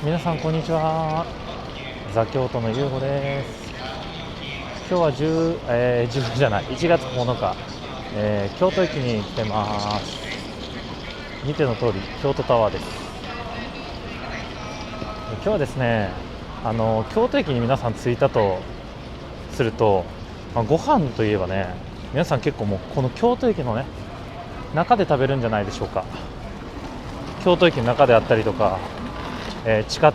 皆さんこんにちは。ザ京都のゆうごです。今日は10じゃない1月9日、京都駅に来てます。見ての通り京都タワーです。今日はですね、京都駅に皆さん着いたとすると、ご飯といえばね、皆さん結構もうこの京都駅のね中で食べるんじゃないでしょうか。京都駅の中であったりとか、地下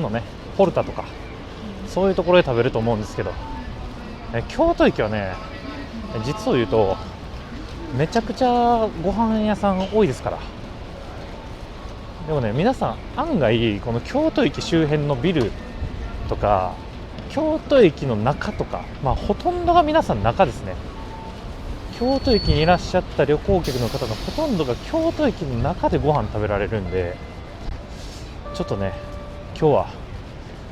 のねポルタとかそういうところで食べると思うんですけど、京都駅はね実を言うとめちゃくちゃご飯屋さん多いですから。でもね、皆さん案外この京都駅周辺のビルとか京都駅の中とか、ほとんどが皆さん中ですね。京都駅にいらっしゃった旅行客の方のほとんどが京都駅の中でご飯食べられるんで、ちょっとね今日は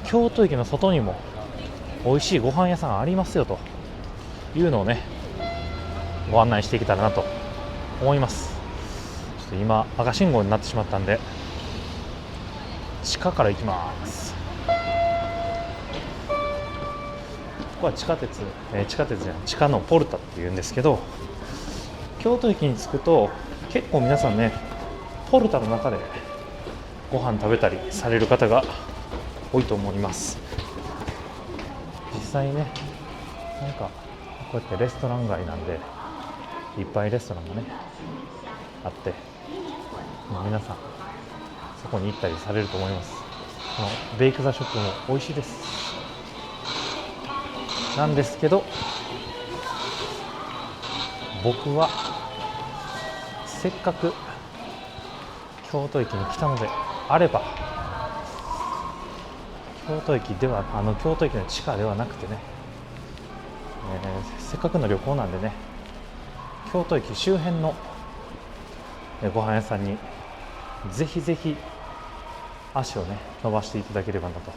京都駅の外にも美味しいご飯屋さんありますよというのをねご案内していけたらなと思います。ちょっと今赤信号になってしまったんで地下から行きます。ここは地下鉄じゃない、地下のポルタっていうんですけど、京都駅に着くと結構皆さんねポルタの中でご飯食べたりされる方が多いと思います。実際ね、なんかこうやってレストラン街なんでいっぱいレストランがねあって、皆さんそこに行ったりされると思います。このベイクザショップも美味しいです。なんですけど、僕はせっかく京都駅に来たのであれば、京都駅の地下ではなくてね、せっかくの旅行なんでね、京都駅周辺のご飯屋さんにぜひぜひ足をね伸ばしていただければなと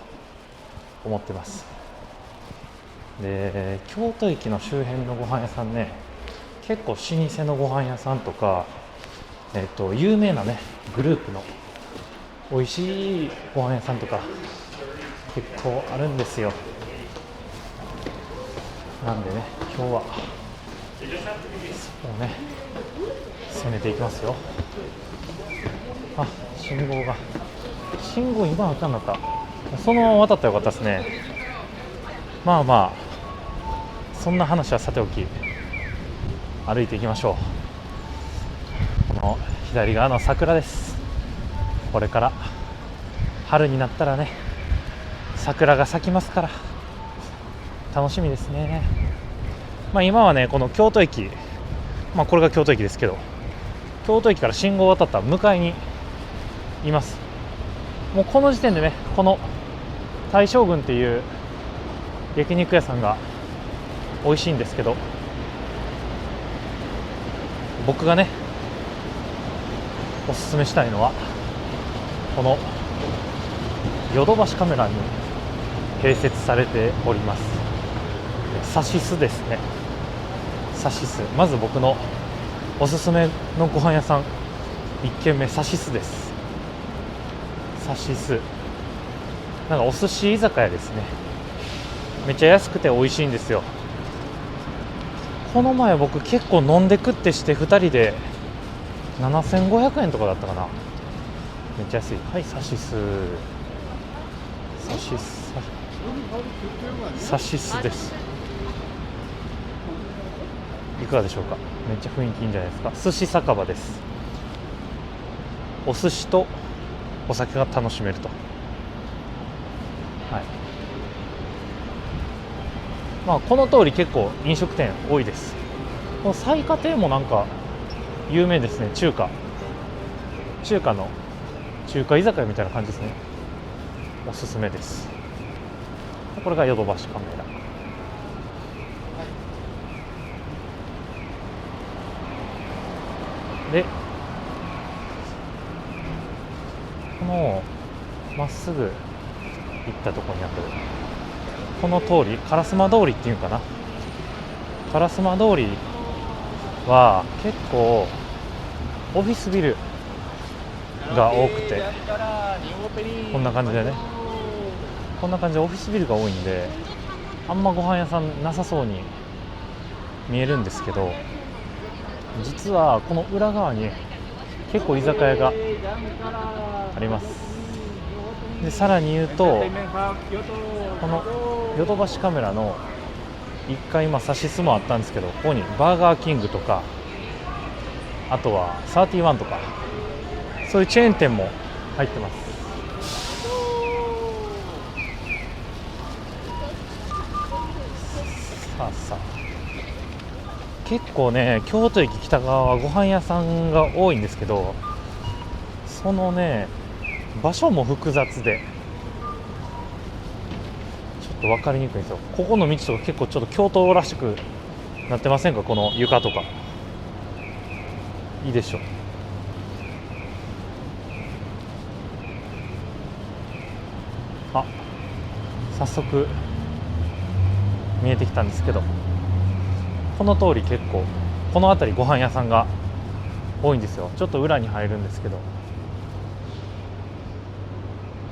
思ってます。で、京都駅の周辺のご飯屋さんね、結構老舗のご飯屋さんとか、有名なねグループの美味しいご飯屋さんとか結構あるんですよ。なんでね、今日はそこをね攻めていきますよ。信号今赤になった。そのまま渡ったらよかったですね。そんな話はさておき、歩いていきましょう。この左側の桜です。これから春になったらね桜が咲きますから楽しみですね。今はねこの京都駅、これが京都駅ですけど、京都駅から信号を渡った向かいにいます。もうこの時点でね、この大将軍っていう焼肉屋さんが美味しいんですけど、僕がねおすすめしたいのはこのヨドバシカメラに併設されておりますサシスですね。サシス、まず僕のおすすめのご飯屋さん1軒目、サシスです。サシスなんかお寿司居酒屋ですね。めっちゃ安くて美味しいんですよ。この前僕結構飲んで食ってして2人で7500円とかだったかな。めっちゃ安い。はい、サシスです。いかがでしょうか。めっちゃ雰囲気いいんじゃないですか。寿司酒場です。お寿司とお酒が楽しめると。この通り結構飲食店多いです。この最果亭もなんか有名ですね。中華居酒屋みたいな感じですね。おすすめです。これがヨドバシカメラで、このまっすぐ行ったところにあるこの通り、烏丸通りっていうかな。烏丸通りは結構オフィスビルが多くて、こんな感じでね、こんな感じでオフィスビルが多いんで、あんまご飯屋さんなさそうに見えるんですけど、実はこの裏側に結構居酒屋があります。でさらに言うと、このヨドバシカメラの1階、今サシスもあったんですけど、ここにバーガーキングとか、あとは31とか、そういうチェーン店も入ってます。さあさあ、結構ね、京都駅北側はご飯屋さんが多いんですけど、そのね場所も複雑でちょっと分かりにくいんですよ。ここの道とか結構ちょっと京都らしくなってませんか？この床とかいいでしょ。あ、早速見えてきたんですけど、この通り結構この辺りご飯屋さんが多いんですよ。ちょっと裏に入るんですけど、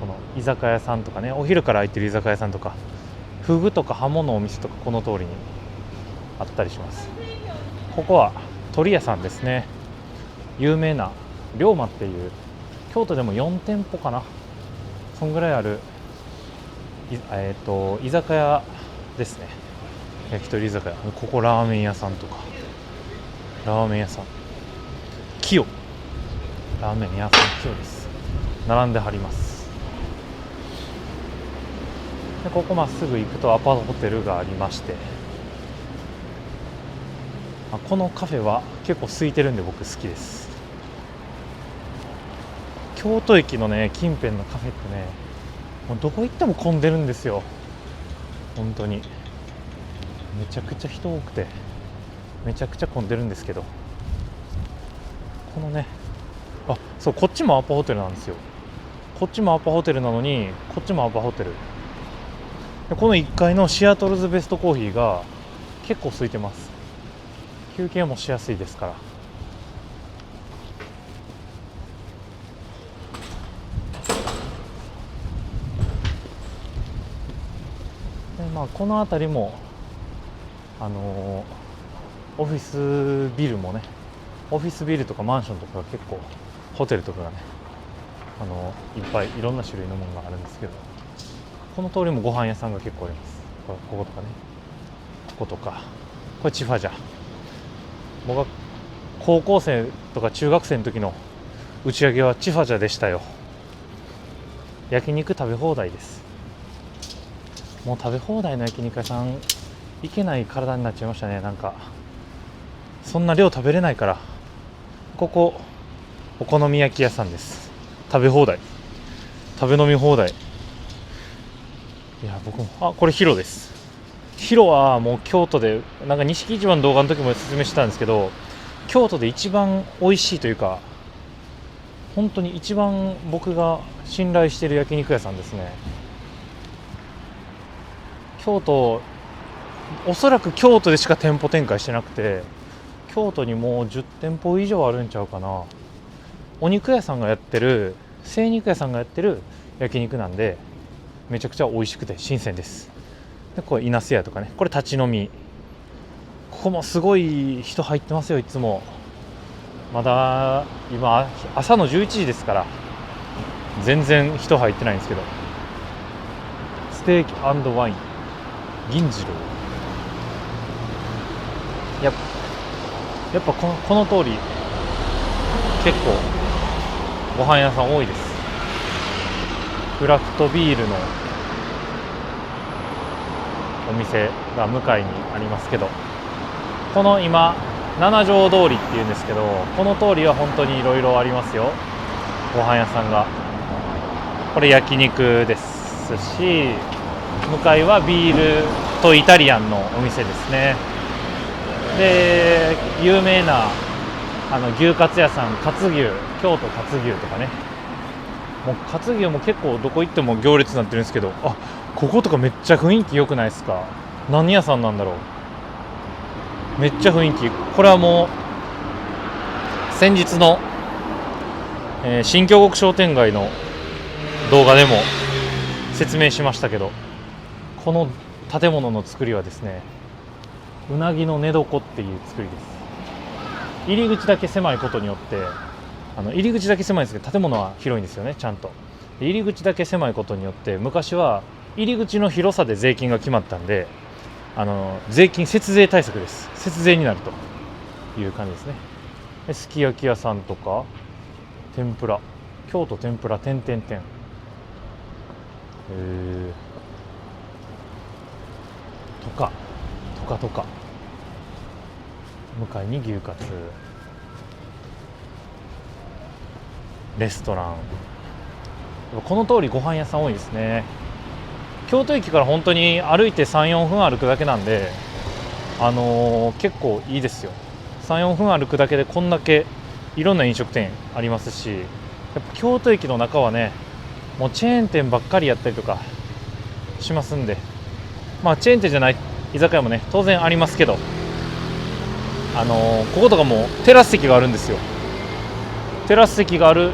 この居酒屋さんとかね、お昼から開いてる居酒屋さんとか、フグとかハモのお店とかこの通りにあったりします。ここは鳥屋さんですね。有名な龍馬っていう、京都でも4店舗かな、そんぐらいある居酒屋ですね。焼き鳥居酒屋。ここラーメン屋さんとか、ラーメン屋さん清、ラーメン屋さん清です。並んではります。でここまっすぐ行くとアパホテルがありまして、このカフェは結構空いてるんで僕好きです。京都駅のね近辺のカフェってね、もうどこ行っても混んでるんですよ。本当にめちゃくちゃ人多くてめちゃくちゃ混んでるんですけど、このね、そう、こっちもアパホテルなんですよ。こっちもアパホテルなのに、こっちもアパホテルで、この1階のシアトルズベストコーヒーが結構空いてます。休憩もしやすいですから。でこの辺りもオフィスビルもね、オフィスビルとかマンションとかが結構、ホテルとかがねいっぱいいろんな種類のものがあるんですけど、この通りもご飯屋さんが結構あります。こことかね、こことか、これチファジャ。僕が高校生とか中学生の時の打ち上げはチファジャでしたよ。焼肉食べ放題です。もう食べ放題の焼肉屋さん行けない体になっちゃいましたね。なんかそんな量食べれないから。ここお好み焼き屋さんです。食べ放題、食べ飲み放題。いや僕もこれヒロです。ヒロはもう京都で、なんか錦市場の動画の時も説明してたんですけど、京都で一番美味しいというか、本当に一番僕が信頼している焼肉屋さんですね。京都、おそらく京都でしか店舗展開してなくて、京都にもう10店舗以上あるんちゃうかな。お肉屋さんがやってる、精肉屋さんがやってる焼肉なんで、めちゃくちゃ美味しくて新鮮です。でこれ稲瀬屋とかね、これ立ち飲み。ここもすごい人入ってますよ。いつもまだ今朝の11時ですから全然人入ってないんですけど、ステーキ&ワイン銀次郎、やっぱこの通り結構ご飯屋さん多いです。クラフトビールのお店が向かいにありますけど、この今七条通りっていうんですけど、この通りは本当にいろいろありますよ、ご飯屋さんが。これ焼肉ですし、向かいはビールとイタリアンのお店ですね。で有名な牛カツ屋さん、カツ牛、京都カツ牛とかね、もうカツ牛も結構どこ行っても行列になってるんですけど、こことかめっちゃ雰囲気良くないですか？何屋さんなんだろう。めっちゃ雰囲気、これはもう先日の新京極商店街の動画でも説明しましたけど、この建物の作りはですね、うなぎの寝床っていう作りです。入り口だけ狭いことによって、入り口だけ狭いんですけど、建物は広いんですよね、ちゃんと。入り口だけ狭いことによって、昔は入り口の広さで税金が決まったんで、税金節税対策です。節税になるという感じですね。すき焼き屋さんとか天ぷら、京都天ぷら点々点。とか向かいに牛カツ、レストラン。この通りご飯屋さん多いですね。京都駅から本当に歩いて 3,4 分歩くだけなんで、結構いいですよ。 3,4 分歩くだけでこんだけいろんな飲食店ありますし、やっぱ京都駅の中はね、もうチェーン店ばっかりやったりとかしますんで、まあチェーン店じゃない居酒屋もね当然ありますけど、こことかもテラス席があるんですよ。テラス席がある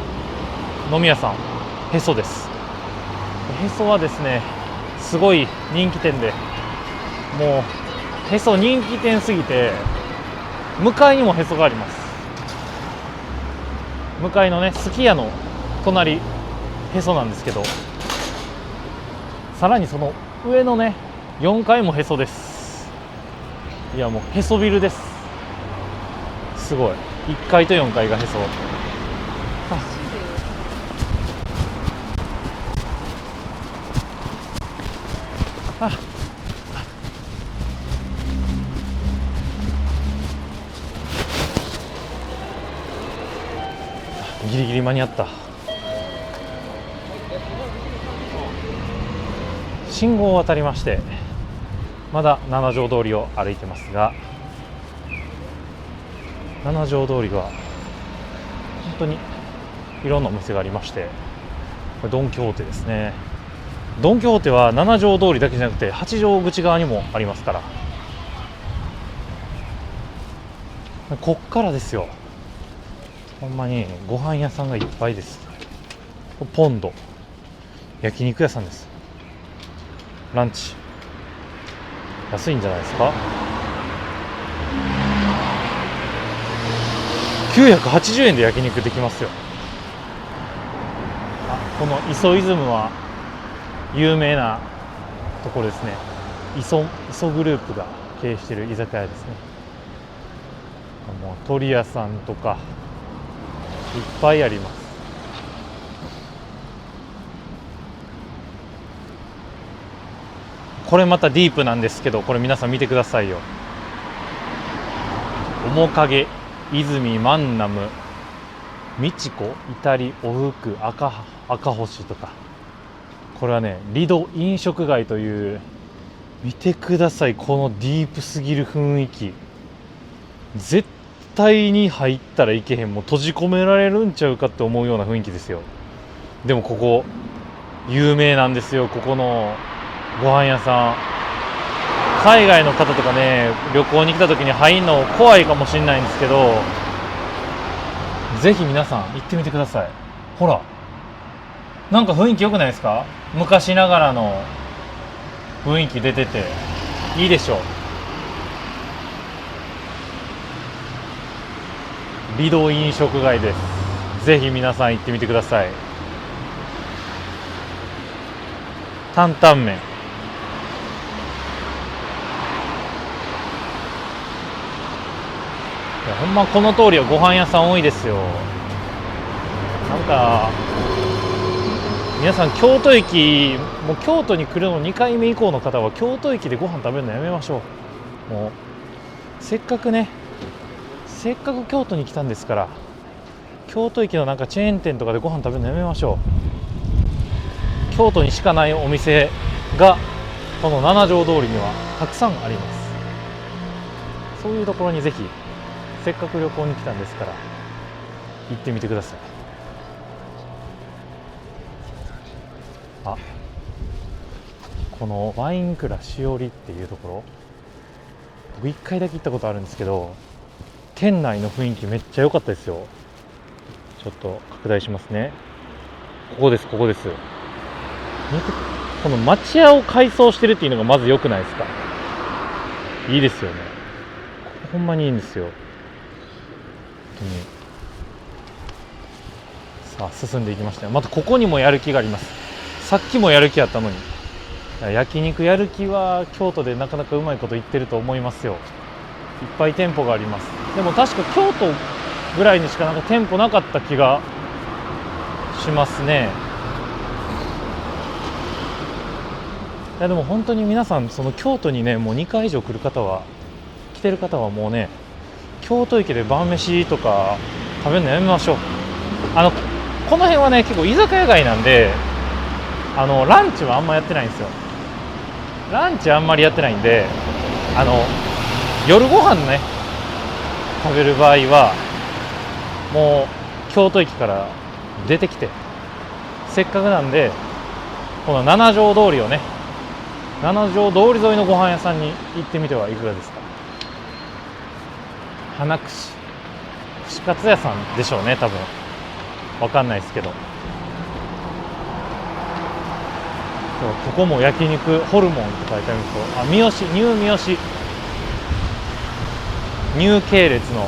飲み屋さん、へそです。へそはですね、すごい人気店で、もうへそ人気店すぎて、向かいにもへそがあります。向かいのねすき家の隣へそなんですけど、さらにその上のね4階もへそです。いやもうへそビルです。すごい、1階と4階がへそ。ギリギリ間に合った。信号を渡りまして、まだ七条通りを歩いてますが、七条通りは本当にいろんなお店がありまして、これドン・キホーテですね。ドン・キホーテは七条通りだけじゃなくて八条口側にもありますから、こっからですよ。ほんまにご飯屋さんがいっぱいです。ポンド焼肉屋さんです。ランチ安いんじゃないですか。980円で焼肉できますよ。この磯イズムは有名なところですね。磯グループが経営している居酒屋ですね。もう鳥屋さんとかいっぱいあります。これまたディープなんですけど、これ皆さん見てくださいよ。面影、泉、マンナム、ミチコ、イタリ、オフク、赤星とか、これはねリド飲食街という、見てくださいこのディープすぎる雰囲気。絶対に入ったらいけへん、もう閉じ込められるんちゃうかって思うような雰囲気ですよ。でもここ有名なんですよ。ここのご飯屋さん、海外の方とかね旅行に来た時に入んの怖いかもしれないんですけど、ぜひ皆さん行ってみてください。ほら、なんか雰囲気良くないですか。昔ながらの雰囲気出てていいでしょう。リド飲食街です。ぜひ皆さん行ってみてください。担々麺、いやほんまこの通りはご飯屋さん多いですよ。なんか皆さん京都駅、もう京都に来るの2回目以降の方は京都駅でご飯食べるのやめましょう。もうせっかく京都に来たんですから、京都駅のなんかチェーン店とかでご飯食べるのやめましょう。京都にしかないお店がこの七条通りにはたくさんあります。そういうところにぜひ、せっかく旅行に来たんですから行ってみてください。このワイン蔵しおりっていうところ、僕1回だけ行ったことあるんですけど、店内の雰囲気めっちゃ良かったですよ。ちょっと拡大しますね。ここです、ここです。見て、この町屋を改装してるっていうのがまず良くないですか。いいですよね。ここほんまにいいんですよ。本当に。さあ進んでいきましたよ。またここにもやる気があります。さっきもやる気あったのに。焼肉やる気は京都でなかなかうまいこと言ってると思いますよ。いっぱい店舗があります。でも確か京都ぐらいにしかなんか店舗なかった気がしますね。いやでも本当に皆さんその京都にねもう2回以上来てる方はもうね京都駅で晩飯とか食べるのやめましょう。この辺はね結構居酒屋街なんでランチはあんまやってないんですよ。ランチあんまりやってないんで夜ご飯ね食べる場合はもう京都駅から出てきてせっかくなんでこの七条通りをね七条通り沿いのご飯屋さんに行ってみてはいかがですか。花串串カツ屋さんでしょうね多分。わかんないですけどここも焼肉ホルモンって書いてあるんですけど三好ニュー三好ニュー系列のご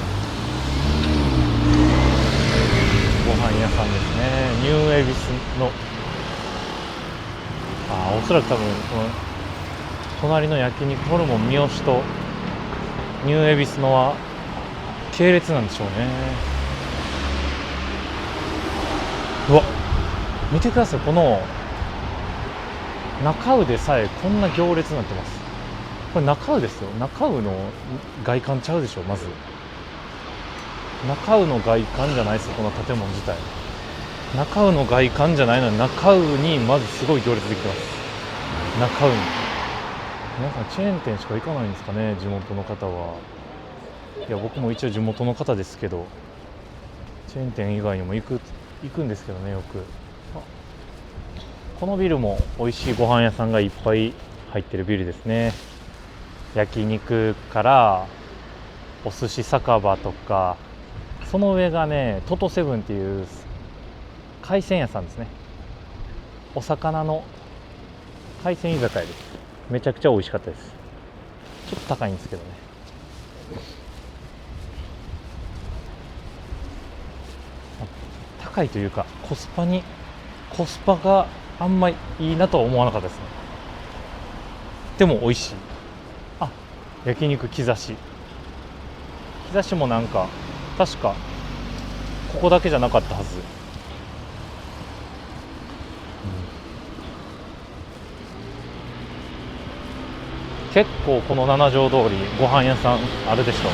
飯屋さんですね。ニューエビスのおそらく多分この隣の焼肉ホルモン三好とニューエビスのは系列なんでしょうね。うわ見てください。この中尾でさえこんな行列になってます。これ中尾ですよ。中尾の外観ちゃうでしょ。まず中尾の外観じゃないですよこの建物自体。中尾の外観じゃないのに中尾にまずすごい行列できてます。中尾に皆さんチェーン店しか行かないんですかね地元の方は。いや僕も一応地元の方ですけどチェーン店以外にも行くんですけどねよく。このビルも美味しいご飯屋さんがいっぱい入ってるビルですね。焼肉からお寿司酒場とかその上がねトトセブンっていう海鮮屋さんですね。お魚の海鮮居酒屋です。めちゃくちゃ美味しかったです。ちょっと高いんですけどね。高いというかコスパがあんまりいいなとは思わなかったですね。でも美味しい。焼肉木刺もなんか確かここだけじゃなかったはず。結構この七条通りご飯屋さんあるでしょう。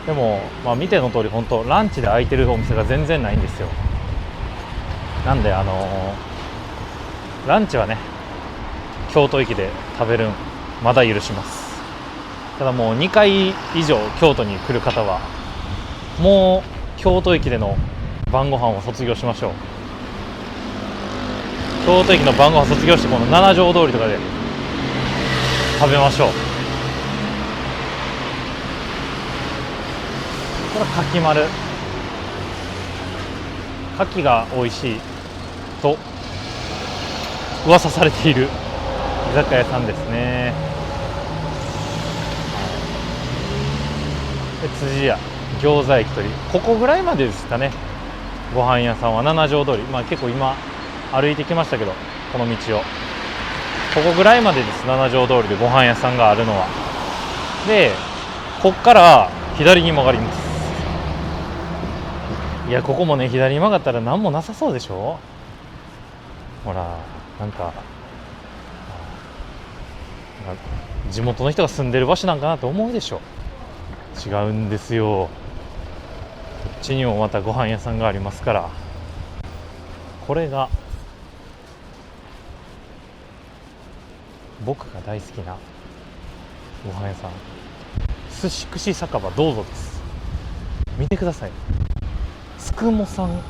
でも見ての通り本当ランチで空いてるお店が全然ないんですよ。なんでランチはね京都駅で食べるんまだ許します。ただもう2回以上京都に来る方はもう京都駅での晩ご飯を卒業しましょう。京都駅の晩ご飯卒業してこの七条通りとかで食べましょう。これはかき丸牡蠣が美味しいと噂されている居酒屋さんですね。で辻屋餃子駅というここぐらいまでですかね。ご飯屋さんは七条通り結構今歩いてきましたけどこの道をここぐらいまでです。七条通りでご飯屋さんがあるのは。でこっから左に曲がります。いやここもね左に曲がったら何もなさそうでしょ。ほらなんか地元の人が住んでる場所なんかなと思うでしょ。違うんですよ。こっちにもまたご飯屋さんがありますから。これが僕が大好きなご飯屋さん寿司串酒場どうぞです。見てください。つくもさん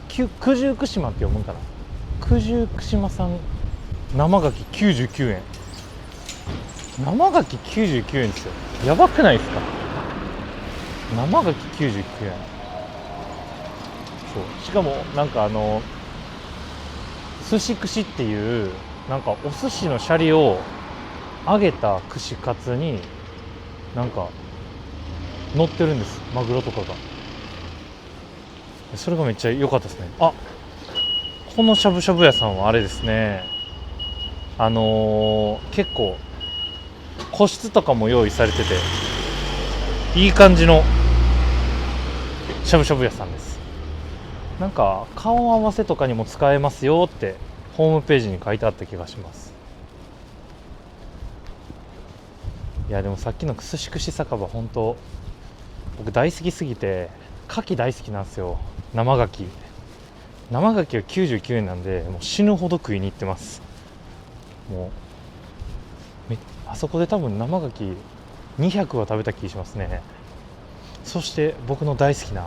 九十九島って読むかな。九十九島さん生牡蠣99円。生牡蠣99円ですよ。やばくないですか。生牡蠣99円。そうしかもなんか寿司串っていうなんかお寿司のシャリを揚げた串カツになんか乗ってるんです、マグロとかが。それがめっちゃ良かったですね。あ、このしゃぶしゃぶ屋さんはあれですね、結構個室とかも用意されてていい感じのしゃぶしゃぶ屋さんです。なんか顔合わせとかにも使えますよってホームページに書いてあった気がします。いやでもさっきの寿司串酒場本当僕大好きすぎて、牡蠣大好きなんですよ。生牡蠣は99円なんでもう死ぬほど食いに行ってます。もうあそこで多分生牡蠣200は食べた気がしますね。そして僕の大好きな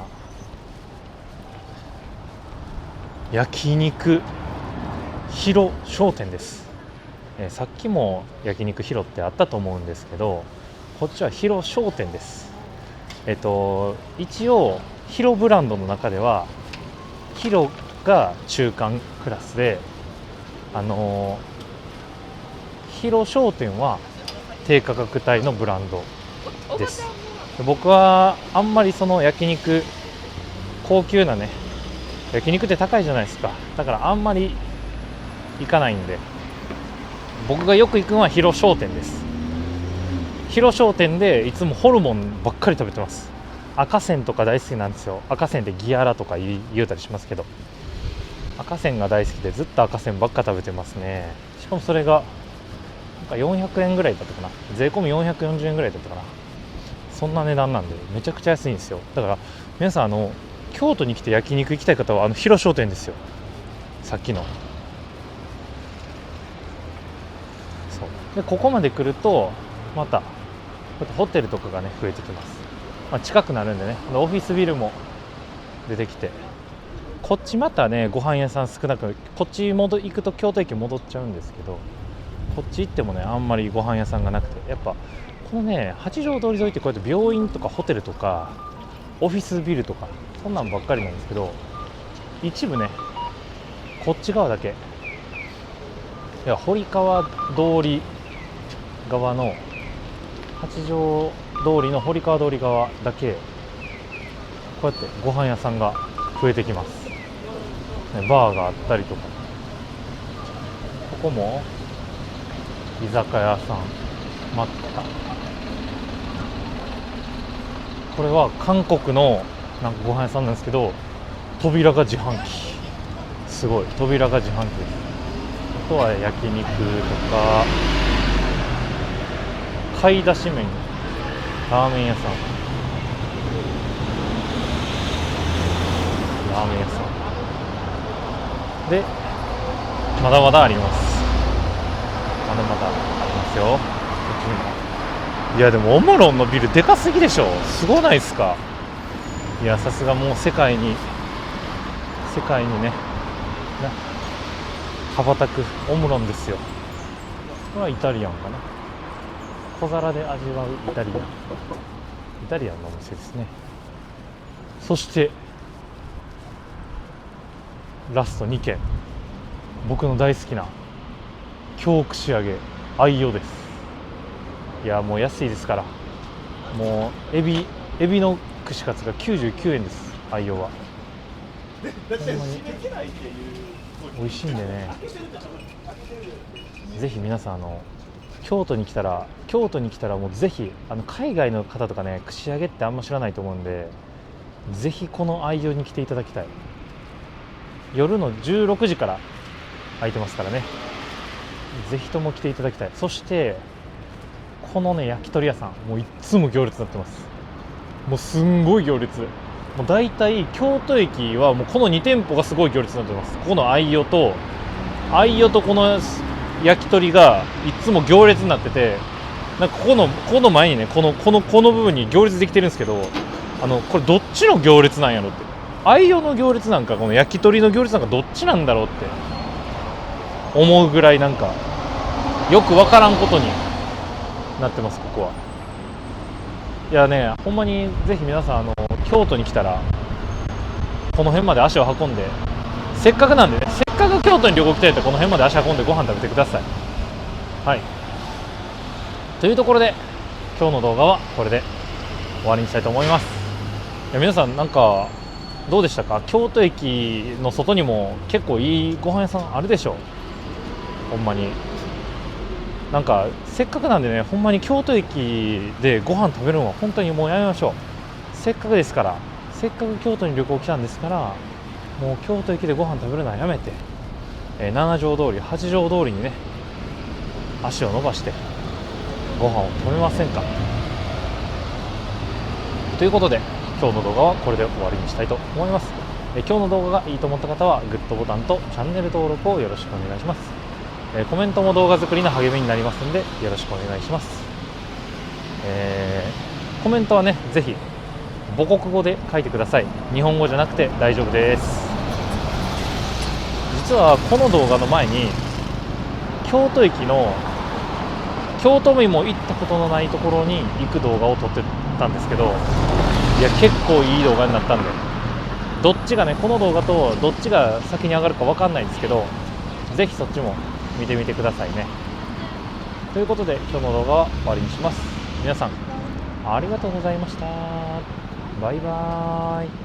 焼肉ヒロ商店です。さっきも焼肉ヒロってあったと思うんですけど、こっちはヒロ商店です。一応ヒロブランドの中ではヒロが中間クラスで、ヒロ商店は低価格帯のブランドです。僕はあんまりその焼肉高級なね、焼肉って高いじゃないですか。だからあんまり行かないんで、僕がよく行くのはヒロ商店です。ヒロ商店でいつもホルモンばっかり食べてます。赤線とか大好きなんですよ。赤線ってギアラとか言うたりしますけど、赤線が大好きでずっと赤線ばっか食べてますね。しかもそれがなんか400円ぐらいだったかな、税込み440円ぐらいだったかな、そんな値段なんでめちゃくちゃ安いんですよ。だから皆さん京都に来て焼肉行きたい方はヒロ商店ですよ。さっきのそうで、ここまで来るとまたホテルとかがね増えてきます。近くなるんでね、オフィスビルも出てきて、こっちまたねご飯屋さん少なく、こっち行くと京都駅戻っちゃうんですけど、こっち行ってもねあんまりご飯屋さんがなくて、やっぱこのね八条通り沿いってこうやって病院とかホテルとかオフィスビルとかそんなんばっかりなんですけど、一部ねこっち側だけ、いや堀川通り側の八条通りの堀川通り側だけこうやってご飯屋さんが増えてきます、ね、バーがあったりとか、ここも居酒屋さん、またこれは韓国のなんかご飯屋さんなんですけど、扉が自販機、すごい扉が自販機です。あとは焼肉とか買い出し麺、ラーメン屋さん、でまだまだあります。まだまだありますよ、こっちにも。いやでもオムロンのビルでかすぎでしょ、すごないですか。いやさすがもう世界にね羽ばたくオムロンですよ。これはイタリアンかな、小皿で味わうイタリアンのお店ですね。そしてラスト2軒、僕の大好きな京串揚げ愛用です。いやもう安いですから、もうエビの串カツが99円です。愛用はほんまに美味しいんでね、ぜひ皆さん京都に来たらもうぜひ海外の方とかね串揚げってあんま知らないと思うんで、ぜひこの愛用に来ていただきたい。夜の16時から空いてますからね、ぜひとも来ていただきたい。そしてこのね焼き鳥屋さんもういつも行列になってます。もうすんごい行列、もうだいたい京都駅はもうこの2店舗がすごい行列になってます。この愛用とこの焼き鳥がいつも行列になってて、なんかこの前にねこの部分に行列できてるんですけど、これどっちの行列なんやろって、愛用の行列なんかこの焼き鳥の行列なんかどっちなんだろうって思うぐらい、なんかよくわからんことになってます。ここはいやね、ほんまにぜひ皆さん京都に来たらこの辺まで足を運んで、せっかくなんでね、せっかく京都に旅行来たいとこの辺まで足運んでご飯食べてください。はい、というところで今日の動画はこれで終わりにしたいと思います。いや皆さんなんかどうでしたか？京都駅の外にも結構いいご飯屋さんあるでしょ。ほんまになんかせっかくなんでね、ほんまに京都駅でご飯食べるのは本当にもうやめましょう。せっかくですから、せっかく京都に旅行来たんですから、もう京都駅でご飯食べるのはやめて、七条通り八条通りにね足を伸ばしてご飯を食べませんか。ということで今日の動画はこれで終わりにしたいと思います。今日の動画がいいと思った方はグッドボタンとチャンネル登録をよろしくお願いします。コメントも動画作りの励みになりますのでよろしくお願いします。コメントはねぜひ母国語で書いてください。日本語じゃなくて大丈夫です。実はこの動画の前に京都駅の京都にも行ったことのないところに行く動画を撮ってたんですけど、いや結構いい動画になったんで、どっちがねこの動画とどっちが先に上がるか分かんないんですけど、ぜひそっちも見てみてくださいね。ということで今日の動画は終わりにします。皆さんありがとうございました。バイバーイ。